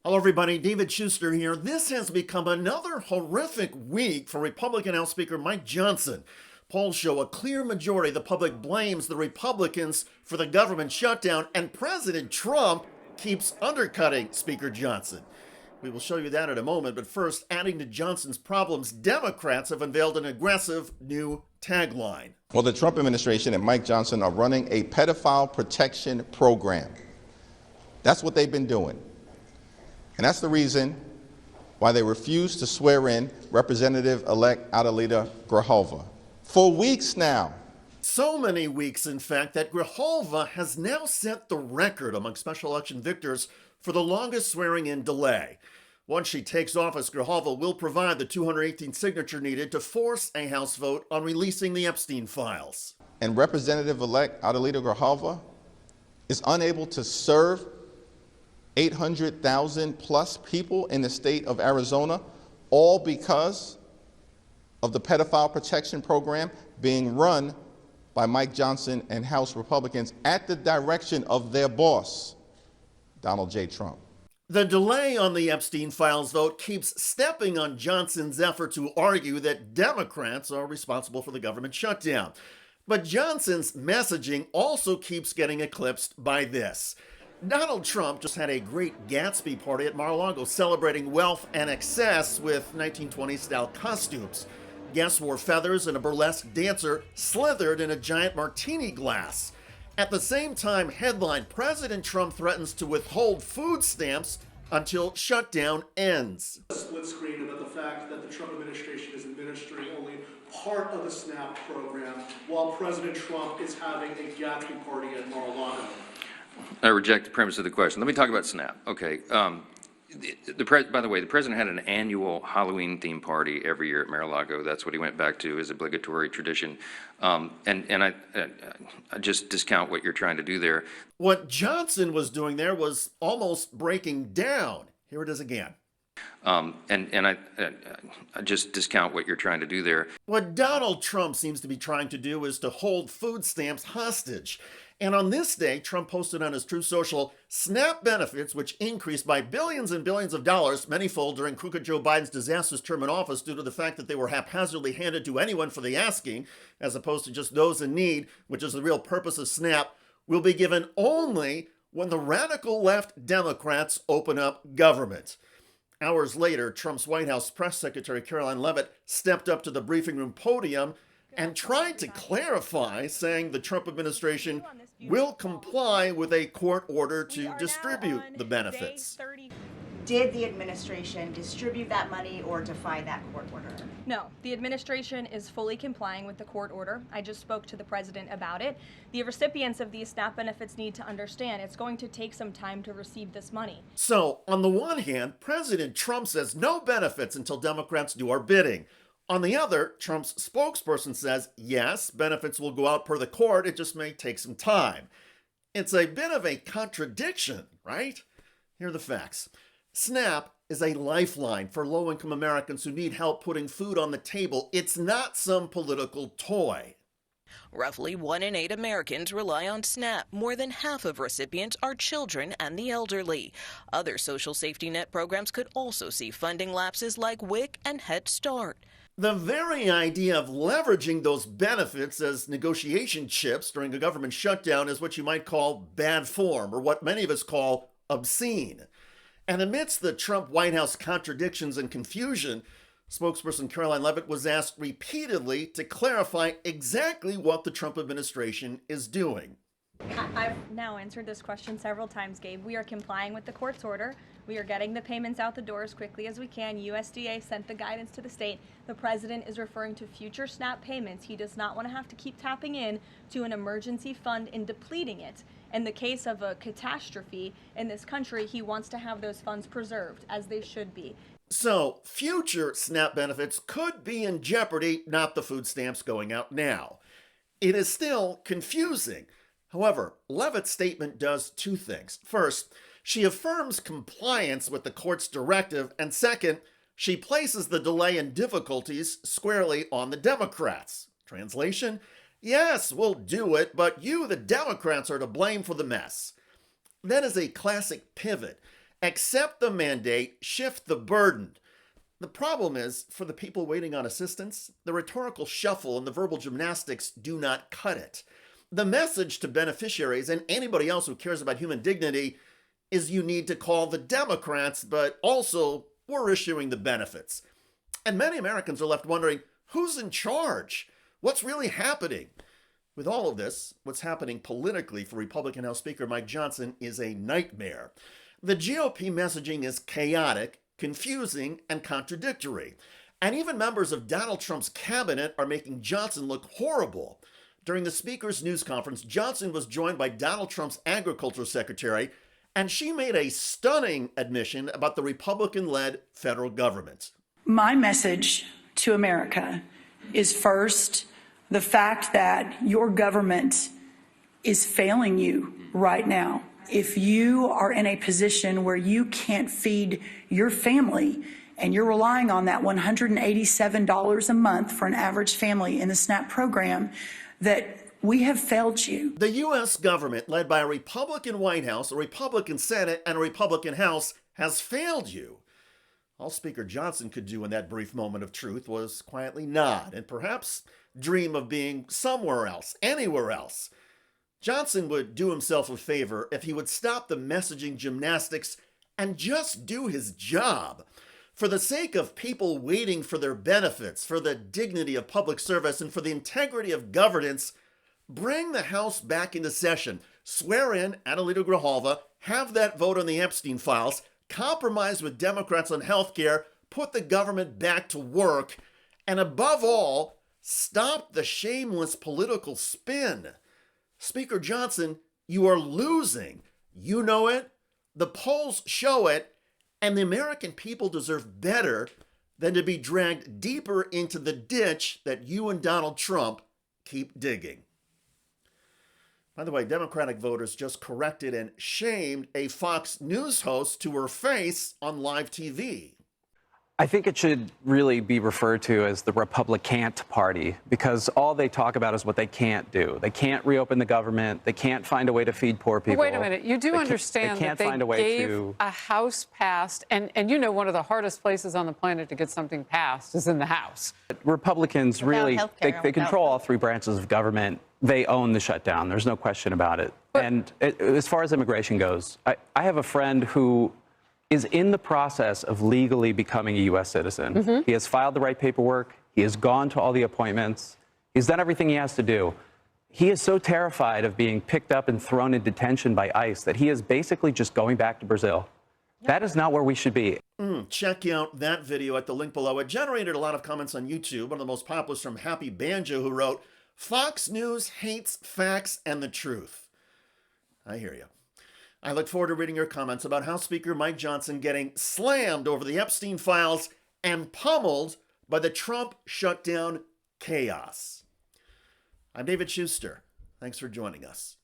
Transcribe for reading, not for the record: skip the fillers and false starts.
Hello, everybody. David Shuster here. This has become another horrific week for Republican House Speaker Mike Johnson. Polls show a clear majority of the public blames the Republicans for the government shutdown, and President Trump keeps undercutting Speaker Johnson. We will show you that in a moment, but first, adding to Johnson's problems, Democrats have unveiled an aggressive new tagline. Well, the Trump administration and Mike Johnson are running a pedophile protection program. That's what they've been doing. And that's the reason why they refused to swear in Representative-elect Adelita Grijalva. For weeks now. So many weeks, in fact, that Grijalva has now set the record among special election victors for the longest swearing-in delay. Once she takes office, Grijalva will provide the 218 signature needed to force a House vote on releasing the Epstein files. And Representative-elect Adelita Grijalva is unable to serve 800,000 plus people in the state of Arizona, all because of the pedophile protection program being run by Mike Johnson and House Republicans at the direction of their boss, Donald J. Trump. The delay on the Epstein files vote keeps stepping on Johnson's effort to argue that Democrats are responsible for the government shutdown. But Johnson's messaging also keeps getting eclipsed by this. Donald Trump just had a great Gatsby party at Mar-a-Lago celebrating wealth and excess with 1920s-style costumes. Guests wore feathers and a burlesque dancer slithered in a giant martini glass. At the same time, headline, President Trump threatens to withhold food stamps until shutdown ends. Split screen about the fact that the Trump administration is administering only part of the SNAP program while President Trump is having a Gatsby party at Mar-a-Lago. I reject the premise of the question. Let me talk about SNAP. Okay. By the way, the president had an annual Halloween-themed party every year at Mar-a-Lago. That's what he went back to as obligatory tradition. I just discount what you're trying to do there. What Johnson was doing there was almost breaking down. Here it is again. I just discount what you're trying to do there. What Donald Trump seems to be trying to do is to hold food stamps hostage. And on this day, Trump posted on his Truth Social, SNAP benefits, which increased by billions and billions of dollars, manyfold during crooked Joe Biden's disastrous term in office due to the fact that they were haphazardly handed to anyone for the asking, as opposed to just those in need, which is the real purpose of SNAP, will be given only when the radical left Democrats open up government. Hours later, Trump's White House press secretary Karoline Leavitt stepped up to the briefing room podium and tried to clarify, saying the Trump administration will comply with a court order to distribute the benefits. Did the administration distribute that money or defy that court order? No, the administration is fully complying with the court order. I just spoke to the president about it. The recipients of these SNAP benefits need to understand it's going to take some time to receive this money. So, on the one hand, President Trump says no benefits until Democrats do our bidding. On the other, Trump's spokesperson says, yes, benefits will go out per the court, it just may take some time. It's a bit of a contradiction, right? Here are the facts. SNAP is a lifeline for low-income Americans who need help putting food on the table. It's not some political toy. Roughly 1 in 8 Americans rely on SNAP. More than half of recipients are children and the elderly. Other social safety net programs could also see funding lapses like WIC and Head Start. The very idea of leveraging those benefits as negotiation chips during a government shutdown is what you might call bad form, or what many of us call obscene. And amidst the Trump White House contradictions and confusion, spokesperson Karoline Leavitt was asked repeatedly to clarify exactly what the Trump administration is doing. I've now answered this question several times, Gabe. We are complying with the court's order. We are getting the payments out the door as quickly as we can. USDA sent the guidance to the state. The president is referring to future SNAP payments. He does not want to have to keep tapping in to an emergency fund and depleting it. In the case of a catastrophe in this country, he wants to have those funds preserved, as they should be. So, future SNAP benefits could be in jeopardy, not the food stamps going out now. It is still confusing. However, Leavitt's statement does two things. First, she affirms compliance with the court's directive, and second, she places the delay and difficulties squarely on the Democrats. Translation? Yes, we'll do it, but you, the Democrats, are to blame for the mess. That is a classic pivot. Accept the mandate, shift the burden. The problem is, for the people waiting on assistance, the rhetorical shuffle and the verbal gymnastics do not cut it. The message to beneficiaries and anybody else who cares about human dignity is you need to call the Democrats, but also we're issuing the benefits. And many Americans are left wondering, who's in charge? What's really happening? With all of this, what's happening politically for Republican House Speaker Mike Johnson is a nightmare. The GOP messaging is chaotic, confusing, and contradictory. And even members of Donald Trump's cabinet are making Johnson look horrible. During the Speaker's news conference, Johnson was joined by Donald Trump's Agriculture Secretary, and she made a stunning admission about the Republican-led federal government. My message to America is first, the fact that your government is failing you right now. If you are in a position where you can't feed your family and you're relying on that $187 a month for an average family in the SNAP program, that we have failed you. The U.S. government, led by a Republican White House, a Republican Senate, and a Republican House, has failed you. All Speaker Johnson could do in that brief moment of truth was quietly nod and perhaps dream of being somewhere else, anywhere else. Johnson would do himself a favor if he would stop the messaging gymnastics and just do his job. For the sake of people waiting for their benefits, for the dignity of public service, and for the integrity of governance, bring the House back into session, swear in Adelita Grijalva, have that vote on the Epstein files, compromise with Democrats on health care, put the government back to work, and above all, stop the shameless political spin. Speaker Johnson, you are losing. You know it, the polls show it, and the American people deserve better than to be dragged deeper into the ditch that you and Donald Trump keep digging. By the way, Democratic voters just corrected and shamed a Fox News host to her face on live TV. I think it should really be referred to as the Republican't Party, because all they talk about is what they can't do. They can't reopen the government. They can't find a way to feed poor people. Wait a minute. You do understand that they gave a House passed, and you know one of the hardest places on the planet to get something passed is in the House. Republicans really, they control all three branches of government. They own the shutdown. There's no question about it. And as far as immigration goes, I have a friend who is in the process of legally becoming a U.S. citizen. Mm-hmm. He has filed the right paperwork. He has gone to all the appointments. He's done everything he has to do. He is so terrified of being picked up and thrown in detention by ICE that he is basically just going back to Brazil. Yep. That is not where we should be. Check out that video at the link below. It generated a lot of comments on YouTube. One of the most popular is from Happy Banjo, who wrote, "Fox News hates facts and the truth." I hear you. I look forward to reading your comments about House Speaker Mike Johnson getting slammed over the Epstein files and pummeled by the Trump shutdown chaos. I'm David Shuster. Thanks for joining us.